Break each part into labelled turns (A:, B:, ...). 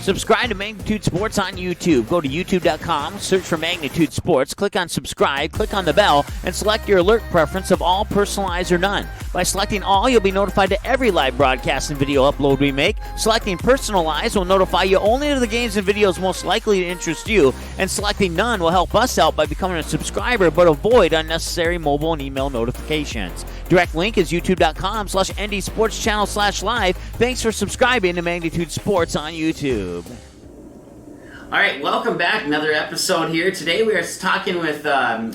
A: Subscribe to Magnitude Sports on YouTube. Go to youtube.com, search for Magnitude Sports, click on subscribe, click on the bell, and select your alert preference of all, personalized, or none. By selecting all, you'll be notified to every live broadcast and video upload we make. Selecting personalized will notify you only to the games and videos most likely to interest you, and selecting none will help us out by becoming a subscriber but avoid unnecessary mobile and email notifications. Direct link is youtube.com/ndsportschannel/live. Thanks for subscribing to Magnitude Sports on YouTube. All right, welcome back. Another episode here. Today we are talking with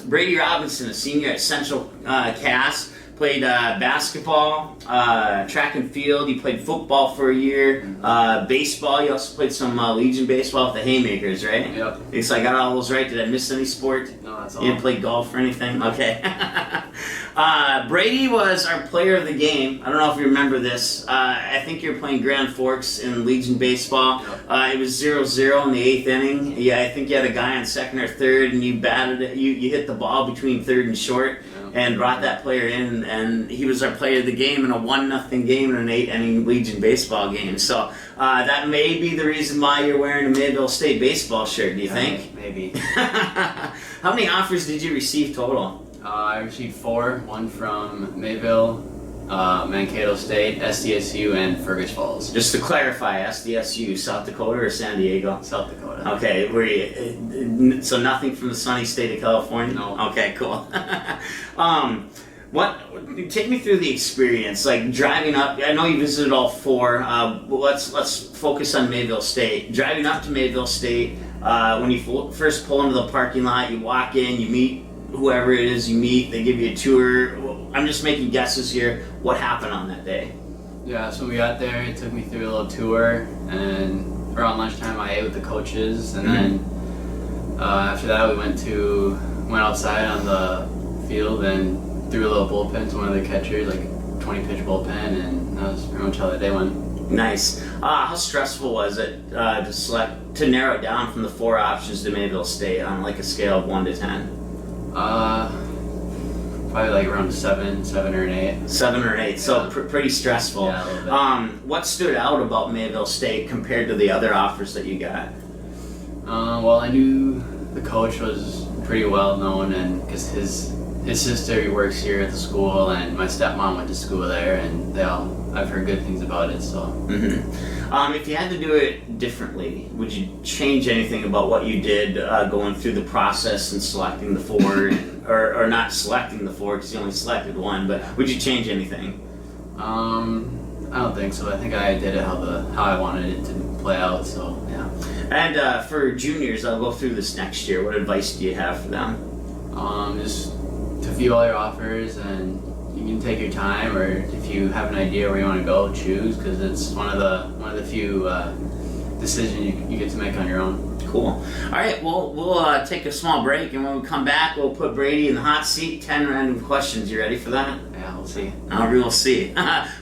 A: Brady Robinson, a senior at Central Cass. Played basketball, track and field. He played football for a year. Baseball. He also played some Legion baseball with the Haymakers, right?
B: Yep.
A: So I got all those right. Did I miss any sport?
B: No, that's all.
A: You didn't play golf or anything? Okay. Brady was our player of the game. I don't know if you remember this. I think you were playing Grand Forks in Legion baseball. Yep. It was 0-0 in the 8th inning. Yeah, I think you had a guy on second or third, and you batted it. You hit the ball between third and short. And brought that player in, and he was our player of the game in a 1-0 game in an 8-inning Legion baseball game. So that may be the reason why you're wearing a Mayville State baseball shirt, do you think?
B: Maybe.
A: How many offers did you receive total?
B: I received 4, one from Mayville, Mankato State, SDSU, and Fergus Falls.
A: Just to clarify, SDSU, South Dakota or San Diego?
B: South Dakota.
A: Okay, were you, so nothing from the sunny state of California?
B: No.
A: Okay, cool. Take me through the experience, like driving up. I know you visited all 4. Let's focus on Mayville State. Driving up to Mayville State, when you first pull into the parking lot, you walk in, you meet whoever it is you meet, they give you a tour. I'm just making guesses here. What happened on that day?
B: Yeah, so we got there, it took me through a little tour, and around lunchtime I ate with the coaches, and then after that we went outside on the field and threw a little bullpen to one of the catchers, like a 20-pitch bullpen, and that was pretty much how the day went.
A: Nice. How stressful was it to narrow it down from the 4 options to Mayville State on like a scale of 1 to 10?
B: Probably like around 7 or an 8.
A: 7 or 8, so pretty stressful.
B: Yeah, a little bit.
A: What stood out about Mayville State compared to the other offers that you got?
B: Well, I knew the coach was pretty well known, and because his sister, he works here at the school, and my stepmom went to school there, and I've heard good things about it. So.
A: If you had to do it differently, would you change anything about what you did going through the process and selecting the 4, or not selecting the 4 because you only selected 1? But would you change anything?
B: I don't think so. I think I did it how I wanted it to play out. So yeah.
A: And for juniors, I'll go through this next year. What advice do you have for them?
B: Just to view all your offers, and you can take your time, or if you have an idea where you want to go, choose, because it's one of the few decisions you get to make on your own.
A: Cool. All right, we'll take a small break, and when we come back, we'll put Brady in the hot seat. 10 random questions. You ready for that?
B: Yeah, we'll see.
A: We'll see.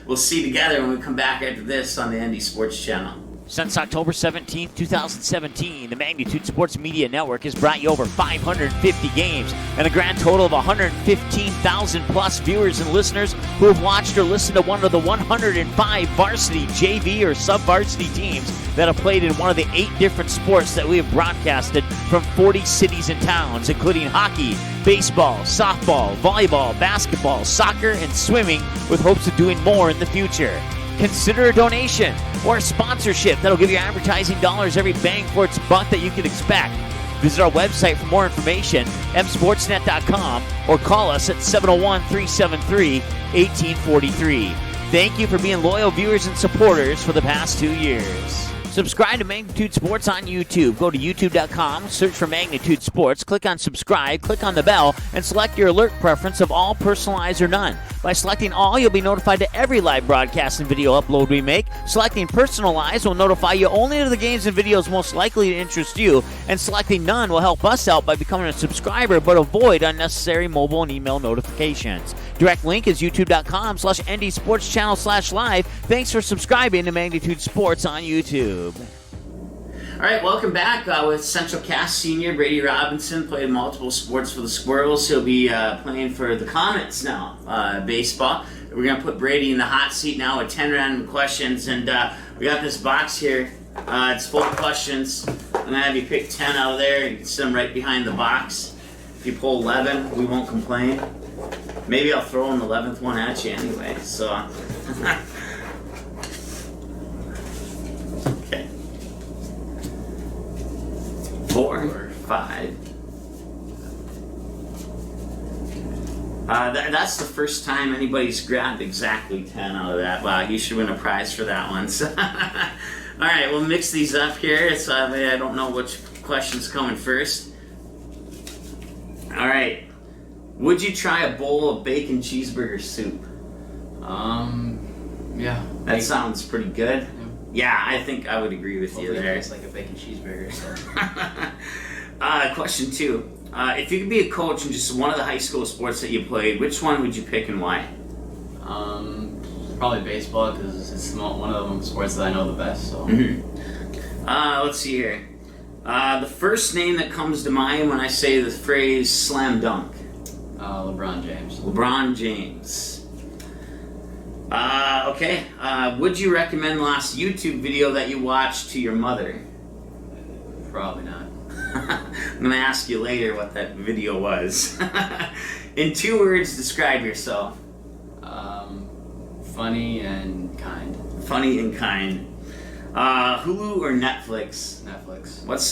A: We'll see together when we come back after this on the ND Sports Channel. Since October 17, 2017, the Magnitude Sports Media Network has brought you over 550 games and a grand total of 115,000 plus viewers and listeners who have watched or listened to one of the 105 varsity, JV, or sub-varsity teams that have played in one of the 8 different sports that we have broadcasted from 40 cities and towns, including hockey, baseball, softball, volleyball, basketball, soccer, and swimming, with hopes of doing more in the future. Consider a donation or a sponsorship that'll give you advertising dollars every bang for its buck that you can expect. Visit our website for more information, msportsnet.com, or call us at 701-373-1843. Thank you for being loyal viewers and supporters for the past 2 years. Subscribe to Magnitude Sports on YouTube. Go to youtube.com, search for Magnitude Sports, click on subscribe, click on the bell, and select your alert preference of all, personalized, or none. By selecting all, you'll be notified to every live broadcast and video upload we make. Selecting personalized will notify you only to the games and videos most likely to interest you, and selecting none will help us out by becoming a subscriber but avoid unnecessary mobile and email notifications. Direct link is youtube.com/ndsportschannel/live. Thanks for subscribing to Magnitude Sports on YouTube. All right, welcome back with Central Cass senior Brady Robinson. Played multiple sports for the Squirrels. He'll be playing for the Comets now, baseball. We're going to put Brady in the hot seat now with 10 random questions. And we got this box here. It's full of questions. I'm going to have you pick 10 out of there. You can sit them right behind the box. If you pull 11, we won't complain. Maybe I'll throw an 11th one at you anyway. So, okay. 4, 5. That's the first time anybody's grabbed exactly 10 out of that. Wow, you should win a prize for that one. So, all right, we'll mix these up here. So I don't know which question's coming first. All right. Would you try a bowl of bacon cheeseburger soup?
B: Yeah.
A: That sounds pretty good. Yeah, I think I would agree with you there.
B: It's like a bacon cheeseburger. So.
A: Question 2. If you could be a coach in just one of the high school sports that you played, which one would you pick and why?
B: Probably baseball, because it's one of the sports that I know the best. So.
A: Let's see here. The first name that comes to mind when I say the phrase slam dunk.
B: LeBron James.
A: LeBron James. Okay. Would you recommend the last YouTube video that you watched to your mother?
B: Probably not.
A: I'm going to ask you later what that video was. In 2 words, describe yourself.
B: Funny and kind.
A: Funny and kind. Hulu or Netflix?
B: Netflix.
A: What's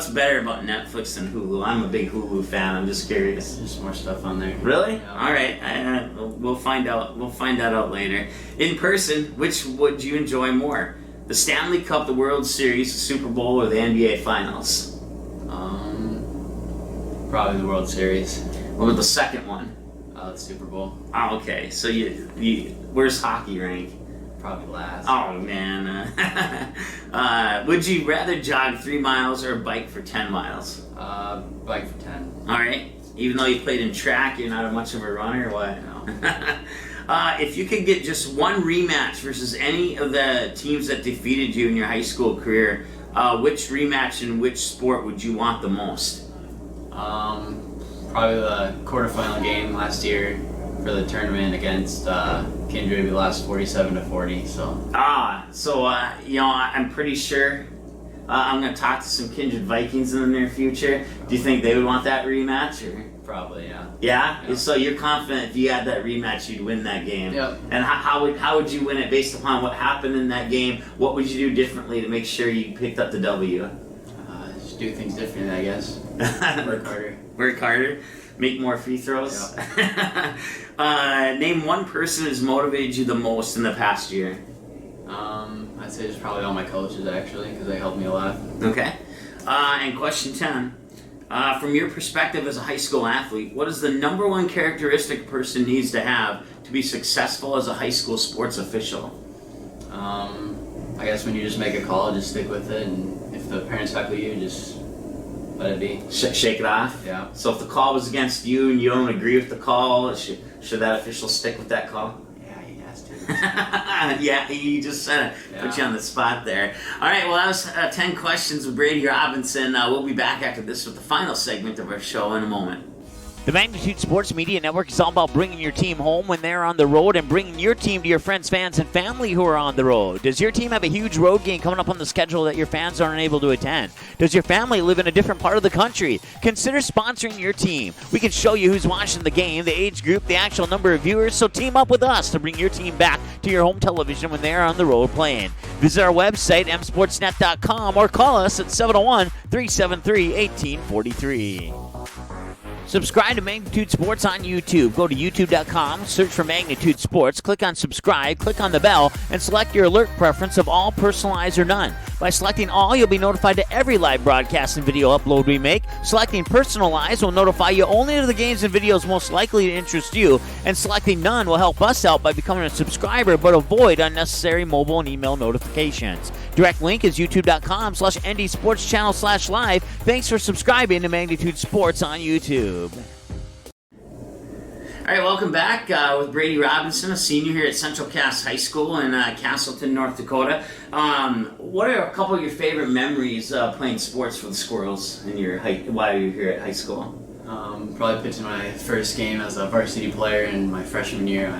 A: better about Netflix than Hulu? I'm a big Hulu fan. I'm just curious.
B: There's more stuff on there.
A: Really?
B: Yeah.
A: All right. We'll find out. We'll find that out later. In person, which would you enjoy more? The Stanley Cup, the World Series, the Super Bowl, or the NBA Finals?
B: Probably the World Series.
A: What about the second one?
B: The Super Bowl.
A: Oh, okay. So you where's hockey rank?
B: Probably last.
A: Oh man. Would you rather jog 3 miles or bike for 10 miles?
B: Bike for 10.
A: All right. Even though you played in track, you're not much of a runner, or what?
B: No.
A: If you could get just one rematch versus any of the teams that defeated you in your high school career, which rematch in which sport would you want the most?
B: Probably the quarterfinal game last year for the tournament against Kindred. We lost 47-40. So.
A: I'm pretty sure I'm going to talk to some Kindred Vikings in the near future. Do you think they would want that rematch? Or?
B: Probably, yeah.
A: Yeah? So you're confident if you had that rematch, you'd win that game?
B: Yep.
A: And how would you win it based upon what happened in that game? What would you do differently to make sure you picked up the W?
B: Just do things differently, I guess. Work harder.
A: Work harder? Make more free throws? Yep. Name one person who's motivated you the most in the past year.
B: I'd say it's probably all my coaches, actually, because they helped me a lot.
A: Okay. And question 10. From your perspective as a high school athlete, what is the number one characteristic a person needs to have to be successful as a high school sports official?
B: I guess when you just make a call, just stick with it, and if the parents heckle you, just let it be.
A: Shake it off?
B: Yeah.
A: So if the call was against you and you don't agree with the call, should that official stick with that call?
B: Yeah, he has to.
A: Yeah, he just put you on the spot there. All right, well, that was 10 questions with Brady Robinson. We'll be back after this with the final segment of our show in a moment.
C: The Magnitude Sports Media Network is all about bringing your team home when they're on the road and bringing your team to your friends, fans, and family who are on the road. Does your team have a huge road game coming up on the schedule that your fans aren't able to attend? Does your family live in a different part of the country? Consider sponsoring your team. We can show you who's watching the game, the age group, the actual number of viewers, so team up with us to bring your team back to your home television when they're on the road playing. Visit our website, msportsnet.com, or call us at 701-373-1843. Subscribe to Magnitude Sports on YouTube. Go to youtube.com, search for Magnitude Sports, click on subscribe, click on the bell, and select your alert preference of all, personalized, or none. By selecting all, you'll be notified to every live broadcast and video upload we make. Selecting personalized will notify you only to the games and videos most likely to interest you, and selecting none will help us out by becoming a subscriber but avoid unnecessary mobile and email notifications. Direct link is youtube.com/ndsportschannel/live. Thanks for subscribing to Magnitude Sports on YouTube.
A: All right, welcome back with Brady Robinson, a senior here at Central Cass High School in Casselton, North Dakota. What are a couple of your favorite memories playing sports for the Squirrels while you were here at high school?
B: Probably pitching my first game as a varsity player in my freshman year.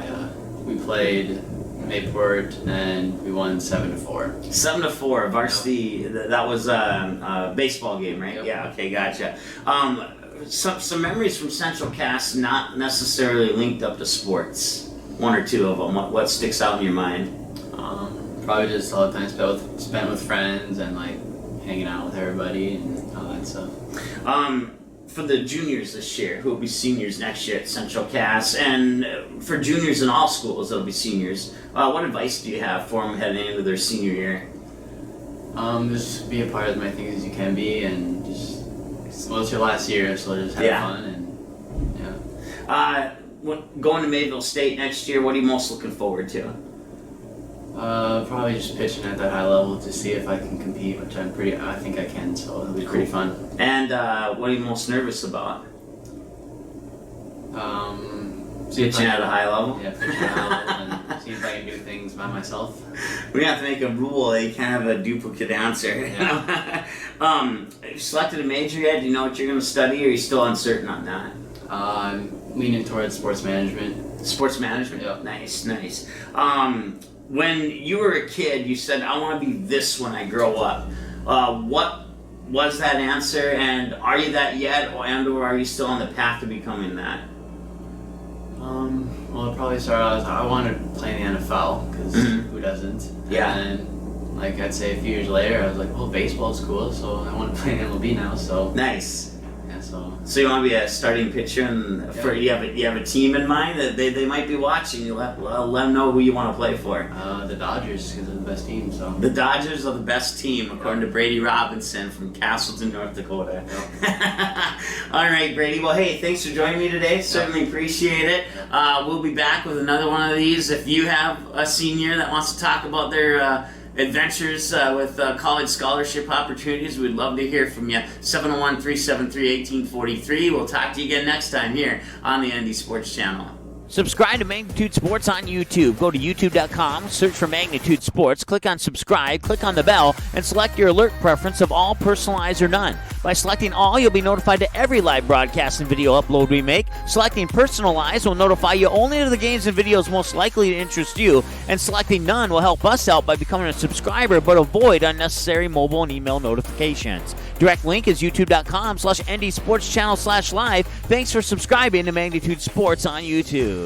B: We played Mayport, and we won 7-4.
A: 7-4 varsity. That was a baseball game, right?
B: Yep.
A: Yeah. Okay, gotcha. Some memories from Central Cass, not necessarily linked up to sports. One or two of them. What sticks out in your mind?
B: Probably just all the time spent with friends and like hanging out with everybody and all that stuff.
A: For the juniors this year, who will be seniors next year at Central Cass, and for juniors in all schools that'll be seniors, what advice do you have for them heading into their senior year?
B: Just be a part of as many things as you can be, and just well, it's your last year, so just have fun and yeah.
A: Going to Mayville State next year, what are you most looking forward to?
B: Probably just pitching at that high level to see if I can compete, which I think I can, so it'll be pretty fun.
A: And what are you most nervous about? Pitching at a high level?
B: Yeah, pitching at a high level and see if I can do things by myself.
A: We have to make a rule that you can't have a duplicate answer.
B: Yeah.
A: Have you selected a major yet? Do you know what you're going to study, or are you still uncertain on that?
B: I'm leaning towards sports management.
A: Sports management?
B: Yeah.
A: Nice. When you were a kid, you said, I want to be this when I grow up. What was that answer, and are you that yet, or are you still on the path to becoming that?
B: Well, it probably started out as I wanted to play in the NFL, because who doesn't?
A: Yeah.
B: And like I'd say a few years later, I was like, well, baseball's cool, so I want to play in MLB now, so.
A: Nice.
B: Yeah,
A: So you want to be a starting pitcher, and you have a team in mind that they might be watching. You let them know who you want to play for.
B: The Dodgers, because they're the best team. So
A: the Dodgers are the best team, according to Brady Robinson from Casselton, North Dakota.
B: Yep.
A: All right, Brady. Well, hey, thanks for joining me today. Certainly appreciate it. We'll be back with another one of these. If you have a senior that wants to talk about their adventures with college scholarship opportunities, we'd love to hear from you. 701-373-1843. We'll talk to you again next time here on the ND Sports Channel.
C: Subscribe to Magnitude Sports on YouTube. Go to youtube.com, search for Magnitude Sports, click on subscribe, click on the bell, and select your alert preference of all, personalized, or none. By selecting all, you'll be notified to every live broadcast and video upload we make. Selecting personalized will notify you only to the games and videos most likely to interest you, and selecting none will help us out by becoming a subscriber but avoid unnecessary mobile and email notifications. Direct link is youtube.com/ND Sports Channel /live. Thanks for subscribing to Magnitude Sports on YouTube.